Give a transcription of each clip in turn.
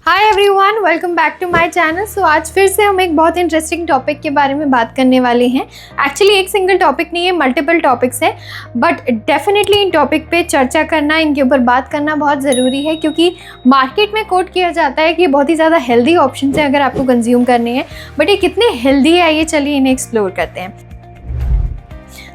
Hi everyone, welcome back to my channel. So आज फिर से हम एक बहुत इंटरेस्टिंग टॉपिक के बारे में बात करने वाले हैं। एक्चुअली एक सिंगल टॉपिक नहीं है, मल्टीपल टॉपिक्स हैं, बट डेफिनेटली इन टॉपिक पे चर्चा करना, इनके ऊपर बात करना बहुत ज़रूरी है, क्योंकि मार्केट में कोट किया जाता है कि बहुत ही ज़्यादा हेल्दी ऑप्शन हैं अगर आपको कंज्यूम करने हैं, बट ये कितने हेल्दी है आइए चलिए इन्हें एक्सप्लोर करते हैं।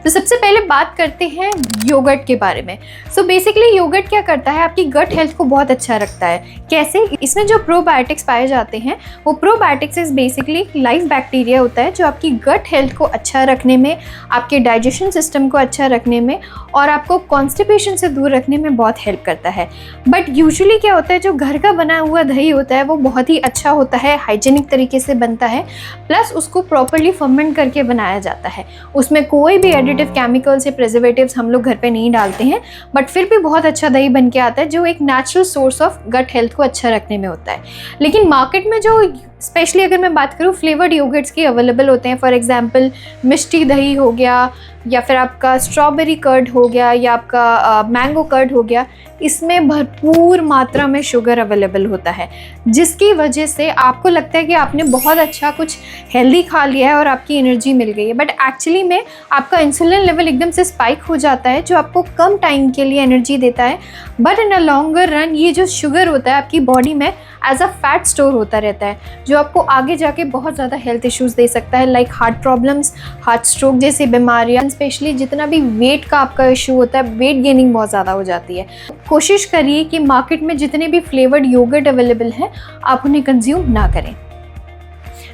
तो सबसे पहले बात करते हैं योगर्ट के बारे में। सो बेसिकली योगर्ट क्या करता है, आपकी गट हेल्थ को बहुत अच्छा रखता है। कैसे? इसमें जो प्रोबायोटिक्स पाए जाते हैं वो probiotics is basically live bacteria होता है जो आपकी गट हेल्थ को अच्छा रखने में, आपके डाइजेशन सिस्टम को अच्छा रखने में और आपको कॉन्स्टिपेशन से दूर रखने में बहुत हेल्प करता है। बट यूजुअली क्या होता है, जो घर का बना हुआ दही होता है वो बहुत ही अच्छा होता है, हाइजीनिक तरीके से बनता है, प्लस उसको प्रॉपर्ली फर्मेंट करके बनाया जाता है। उसमें कोई भी एडिटिव केमिकल्स या प्रिजर्वेटिव्स हम लोग घर पे नहीं डालते हैं, बट फिर भी बहुत अच्छा दही बन के आता है जो एक natural source of gut health को अच्छा रखने में होता है। लेकिन मार्केट में जो स्पेशली अगर मैं बात करूँ फ्लेवर्ड योगर्ट्स की अवेलेबल होते हैं, फॉर एग्जांपल मिष्टी दही हो गया या फिर आपका स्ट्रॉबेरी कर्ड हो गया या आपका मैंगो कर्ड हो गया, इसमें भरपूर मात्रा में शुगर अवेलेबल होता है, जिसकी वजह से आपको लगता है कि आपने बहुत अच्छा कुछ हेल्दी खा लिया है और आपकी एनर्जी मिल गई है, बट एक्चुअली में आपका इंसुलिन लेवल एकदम से स्पाइक हो जाता है जो आपको कम टाइम के लिए एनर्जी देता है, but in a longer run ये जो शुगर होता है आपकी बॉडी में एज अ फैट स्टोर होता रहता है जो आपको आगे जाके बहुत ज़्यादा हेल्थ इश्यूज़ दे सकता है, like heart problems, heart stroke जैसी बीमारियाँ। स्पेशली जितना भी वेट का आपका इशू होता है, वेट गेनिंग बहुत ज़्यादा हो जाती है। कोशिश करिए कि मार्केट में जितने भी फ्लेवर्ड योगर्ट अवेलेबल हैं आप उन्हें कंज्यूम ना करें।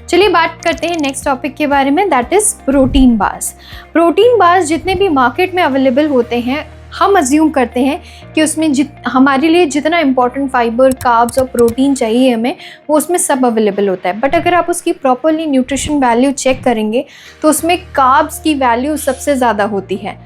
चलिए बात करते हैं नेक्स्ट टॉपिक के बारे में, that is protein bars. Protein bars जितने भी मार्केट में अवेलेबल होते हैं, हम अज्यूम करते हैं कि उसमें हमारे लिए जितना इंपॉर्टेंट फाइबर, कार्ब्स और प्रोटीन चाहिए हमें, वो उसमें सब अवेलेबल होता है। बट अगर आप उसकी प्रॉपर्ली न्यूट्रिशन वैल्यू चेक करेंगे तो उसमें कार्ब्स की वैल्यू सबसे ज़्यादा होती है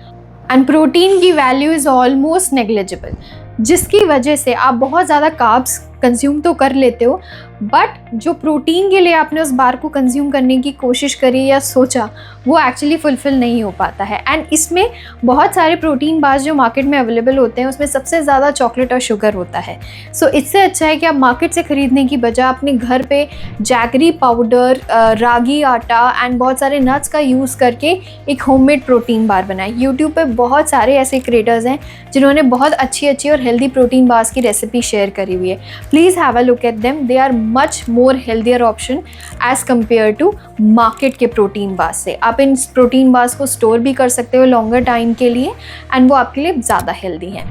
एंड प्रोटीन की वैल्यू इज़ ऑलमोस्ट नेग्लिजिबल, जिसकी वजह से आप बहुत ज़्यादा कार्ब्स कंज्यूम तो कर लेते हो, बट जो प्रोटीन के लिए आपने उस बार को कंज्यूम करने की कोशिश करी या सोचा वो एक्चुअली फुलफ़िल नहीं हो पाता है। एंड इसमें बहुत सारे प्रोटीन बार्स जो मार्केट में अवेलेबल होते हैं उसमें सबसे ज़्यादा चॉकलेट और शुगर होता है। सो इससे अच्छा है कि आप मार्केट से ख़रीदने की बजाय अपने घर पे जैगरी पाउडर, रागी आटा एंड बहुत सारे नट्स का यूज़ करके एक होममेड प्रोटीन बार बनाएं। यूट्यूब पे बहुत सारे ऐसे क्रिएटर्स हैं जिन्होंने बहुत अच्छी और हेल्दी प्रोटीन बार्स की रेसिपी शेयर करी हुई है। Please have a look at them. They are much more healthier option as compared to market के प्रोटीन बार्स से। आप इन प्रोटीन बार्स को स्टोर भी कर सकते हो लॉन्गर टाइम के लिए एंड वो आपके लिए ज़्यादा हेल्दी हैं।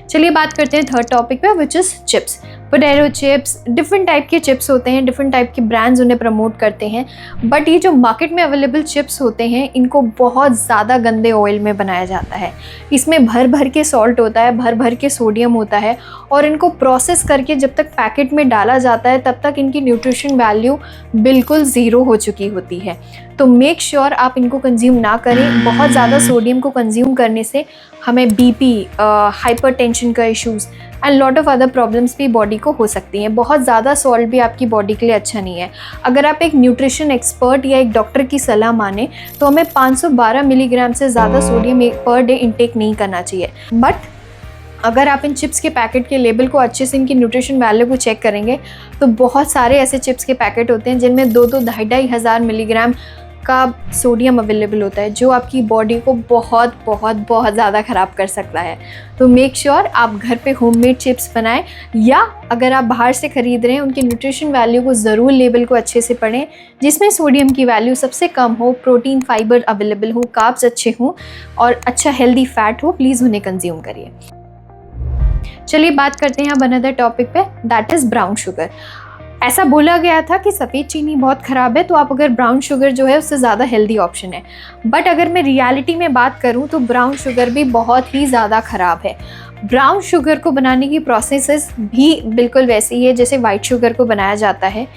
चलिए बात करते हैं थर्ड टॉपिक पे, which is chips. Potato chips, different type के चिप्स होते हैं, डिफरेंट टाइप के ब्रांड्स उन्हें प्रमोट करते हैं, बट ये जो मार्केट में अवेलेबल चिप्स होते हैं इनको बहुत ज़्यादा गंदे ऑयल में बनाया जाता है। इसमें भर के सॉल्ट होता है, भर के सोडियम होता है और इनको प्रोसेस करके जब तक पैकेट में डाला जाता है तब तक इनकी न्यूट्रिशन वैल्यू बिल्कुल ज़ीरो हो चुकी होती है। तो मेक श्योर आप इनको कंज्यूम ना करें। बहुत ज़्यादा सोडियम को कंज्यूम करने से हमें बीपी, हाइपरटेंशन का issues and lot of other problems भी बॉडी को हो सकती हैं। बहुत ज़्यादा सॉल्ट भी आपकी बॉडी के लिए अच्छा नहीं है। अगर आप एक न्यूट्रिशन एक्सपर्ट या एक डॉक्टर की सलाह माने तो हमें 512 मिलीग्राम से ज़्यादा सोडियम पर डे इंटेक नहीं करना चाहिए। बट अगर आप इन चिप्स के पैकेट के लेबल को अच्छे से इनकी न्यूट्रिशन वैल्यू को चेक करेंगे तो बहुत सारे ऐसे चिप्स के पैकेट होते हैं जिनमें 2-2, 2,500 मिलीग्राम का सोडियम अवेलेबल होता है जो आपकी बॉडी को बहुत ज़्यादा ख़राब कर सकता है। तो मेक श्योर आप घर पे होममेड चिप्स बनाएं, या अगर आप बाहर से ख़रीद रहे हैं उनकी न्यूट्रिशन वैल्यू को ज़रूर लेबल को अच्छे से पढ़ें, जिसमें सोडियम की वैल्यू सबसे कम हो, प्रोटीन फाइबर अवेलेबल हो, कार्ब्स अच्छे हों और अच्छा हेल्दी फैट हो। प्लीज़ उन्हें कंज्यूम करिए। चलिए बात करते हैं अब अनदर टॉपिक पे, दैट इज़ ब्राउन शुगर। ऐसा बोला गया था कि सफ़ेद चीनी बहुत ख़राब है, तो आप अगर ब्राउन शुगर जो है उससे ज़्यादा हेल्दी ऑप्शन है, बट अगर मैं रियलिटी में बात करूं तो ब्राउन शुगर भी बहुत ही ज़्यादा ख़राब है। ब्राउन शुगर को बनाने की प्रोसेस भी बिल्कुल वैसी है जैसे वाइट शुगर को बनाया जाता है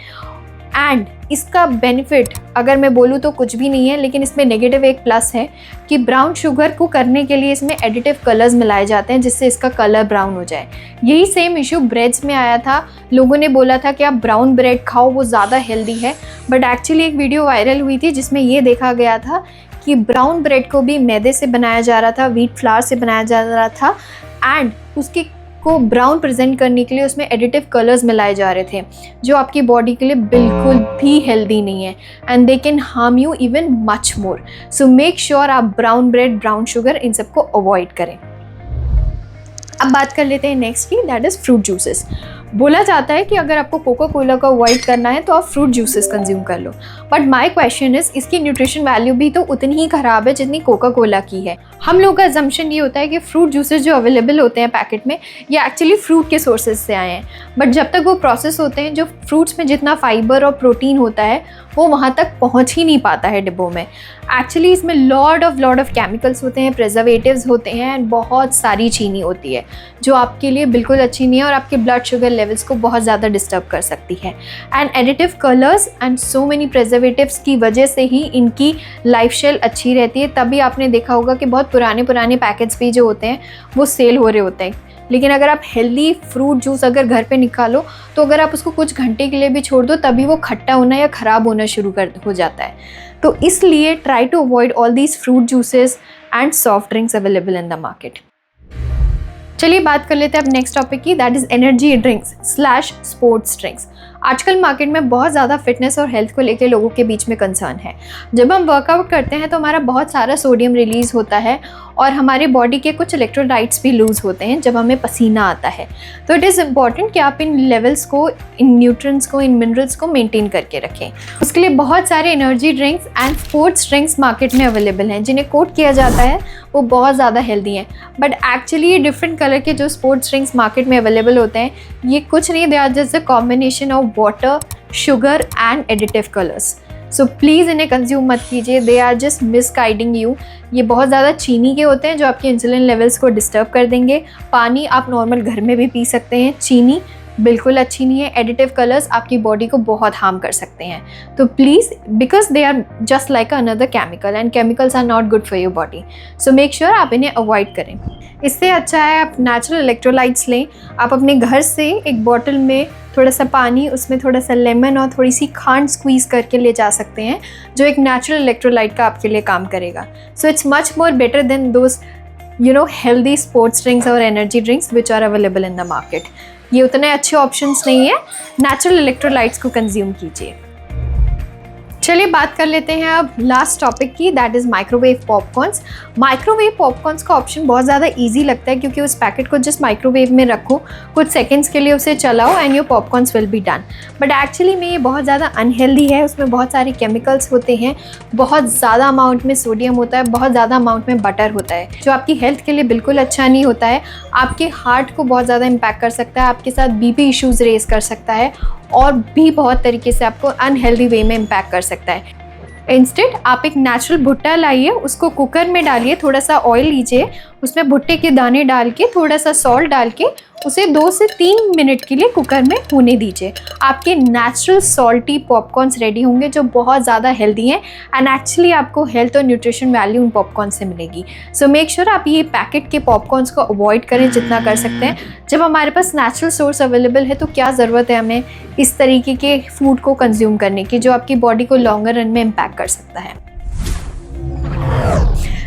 एंड इसका बेनिफिट अगर मैं बोलूँ तो कुछ भी नहीं है, लेकिन इसमें नेगेटिव एक प्लस है कि ब्राउन शुगर को करने के लिए इसमें एडिटिव कलर्स मिलाए जाते हैं जिससे इसका कलर ब्राउन हो जाए। यही सेम इशू ब्रेड्स में आया था। लोगों ने बोला था कि आप ब्राउन ब्रेड खाओ, वो ज़्यादा हेल्दी है, बट एक्चुअली एक वीडियो वायरल हुई थी जिसमें ये देखा गया था कि ब्राउन ब्रेड को भी मैदे से बनाया जा रहा था, व्हीट फ्लावर से बनाया जा रहा था एंड उसकी आपको ब्राउन प्रेजेंट करने के लिए उसमें एडिटिव कलर्स मिलाए जा रहे थे जो आपकी बॉडी के लिए बिल्कुल भी हेल्दी नहीं है and they can harm you even much more. So make sure आप ब्राउन ब्रेड, ब्राउन शुगर इन सबको अवॉइड करें। अब बात कर लेते हैं नेक्स्ट की, दैट इज़ फ्रूट जूसेस। बोला जाता है कि अगर आपको कोका कोला को अवॉइड करना है तो आप फ्रूट जूसेस कंज्यूम कर लो, बट माय क्वेश्चन इज इसकी न्यूट्रिशन वैल्यू भी तो उतनी ही ख़राब है जितनी कोका कोला की है। हम लोगों का अजम्पशन ये होता है कि फ्रूट जूसेस जो अवेलेबल होते हैं पैकेट में ये एक्चुअली फ्रूट के सोर्सेज से आए हैं, बट जब तक वो प्रोसेस होते हैं जो फ्रूट्स में जितना फाइबर और प्रोटीन होता है वो वहाँ तक पहुँच ही नहीं पाता है डिब्बों में। एक्चुअली इसमें लॉट ऑफ केमिकल्स होते हैं, प्रिजर्वेटिव्स होते हैं एंड बहुत सारी चीनी होती है जो आपके लिए बिल्कुल अच्छी नहीं है और आपके ब्लड शुगर लेवल्स को बहुत ज़्यादा डिस्टर्ब कर सकती है। And additive colours and so many preservatives की वजह से ही इनकी लाइफ स्टाइल अच्छी रहती है। तभी आपने देखा होगा कि बहुत पुराने पैकेट्स भी जो होते हैं वो सेल हो रहे होते हैं। लेकिन अगर आप हेल्दी फ्रूट जूस अगर घर पे निकालो तो अगर आप उसको कुछ घंटे के लिए भी छोड़ दो तभी वो खट्टा होना या ख़राब होना शुरू हो जाता है। तो इसलिए try to avoid all these fruit juices and soft drinks available in the market. चलिए बात कर लेते हैं अब नेक्स्ट टॉपिक की, that is energy drinks slash sports drinks. आजकल मार्केट में बहुत ज़्यादा फिटनेस और हेल्थ को लेकर लोगों के बीच में कंसर्न है। जब हम वर्कआउट करते हैं तो हमारा बहुत सारा सोडियम रिलीज़ होता है और हमारे बॉडी के कुछ इलेक्ट्रोलाइट्स भी लूज़ होते हैं जब हमें पसीना आता है। तो इट इज़ इम्पॉर्टेंट कि आप इन लेवल्स को, इन न्यूट्रिएंट्स को, इन मिनरल्स को मेंटेन करके रखें। उसके लिए बहुत सारे energy drinks and sports drinks market में अवेलेबल हैं जिन्हें कोट किया जाता है वो बहुत ज़्यादा हेल्दी हैं, बट एक्चुअली ये डिफरेंट कलर के जो स्पोर्ट्स ड्रिंक्स मार्केट में अवेलेबल होते हैं ये कुछ नहीं, they are just the combination of water, sugar and additive colours. So please इन्हें कंज्यूम मत कीजिए, they are just misguiding you. ये बहुत ज़्यादा चीनी के होते हैं जो आपके इंसुलिन लेवल्स को डिस्टर्ब कर देंगे। पानी आप नॉर्मल घर में भी पी सकते हैं, चीनी बिल्कुल अच्छी नहीं है। एडिटिव कलर्स आपकी बॉडी को बहुत हार्म कर सकते हैं। तो please, because they are just like another chemical and chemicals are not good for your body, so make sure आप इन्हें अवॉइड करें। इससे अच्छा है आप नेचुरल इलेक्ट्रोलाइट्स लें। आप अपने घर से एक बॉटल में थोड़ा सा पानी, उसमें थोड़ा सा लेमन और थोड़ी सी खांड स्क्वीज़ करके ले जा सकते हैं जो एक नेचुरल इलेक्ट्रोलाइट का आपके लिए काम करेगा। So it's much more better than those healthy sports drinks और energy drinks which are available in the market. ये उतने अच्छे ऑप्शंस नहीं है, नेचुरल इलेक्ट्रोलाइट्स को कंज्यूम कीजिए। चलिए बात कर लेते हैं अब लास्ट टॉपिक की, that is microwave popcorns. Microwave popcorns का ऑप्शन बहुत ज़्यादा इजी लगता है क्योंकि उस पैकेट को जस्ट माइक्रोवेव में रखो, कुछ सेकंड्स के लिए उसे चलाओ and your popcorns will be done. But actually में ये बहुत ज़्यादा अनहेल्दी है, उसमें बहुत सारे केमिकल्स होते हैं, बहुत ज़्यादा अमाउंट में सोडियम होता है, बहुत ज़्यादा अमाउंट में बटर होता है जो आपकी हेल्थ के लिए बिल्कुल अच्छा नहीं होता है। आपके हार्ट को बहुत ज़्यादा इम्पैक्ट कर सकता है, आपके साथ बीपी इश्यूज़ रेज कर सकता है और भी बहुत तरीके से आपको अनहेल्दी वे में इम्पैक्ट कर सकता है। इंस्टेड आप एक नेचुरल भुट्टा लाइए, उसको कुकर में डालिए, थोड़ा सा ऑयल लीजिए, उसमें भुट्टे के दाने डाल के थोड़ा सा सॉल्ट डाल के उसे 2 से 3 मिनट के लिए कुकर में होने दीजिए। आपके नेचुरल सॉल्टी पॉपकॉर्न्स रेडी होंगे जो बहुत ज़्यादा हेल्दी हैं एंड एक्चुअली आपको हेल्थ और न्यूट्रिशन वैल्यू उन पॉपकॉर्न से मिलेगी। सो मेक श्योर आप ये पैकेट के पॉपकॉर्न्स को अवॉइड करें जितना कर सकते हैं। जब हमारे पास नेचुरल सोर्स अवेलेबल है तो क्या ज़रूरत है हमें इस तरीके के फूड को कंज्यूम करने की जो आपकी बॉडी को लॉन्गर रन में इम्पैक्ट कर सकता है।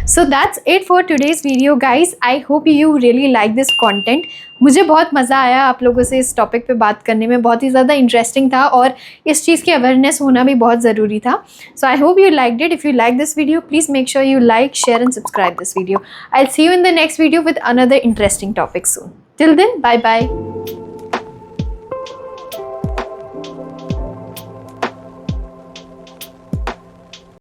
So that's it for today's video guys. I hope you really like this content. मुझे बहुत मज़ा आया आप लोगों से इस टॉपिक पे बात करने में, बहुत ही ज़्यादा इंटरेस्टिंग था और इस चीज़ की अवेयरनेस होना भी बहुत ज़रूरी था। So I hope you liked it. If you like this video, please make sure you like, share and subscribe this video. I'll see you in the next video with another interesting topic soon. Till then, bye bye.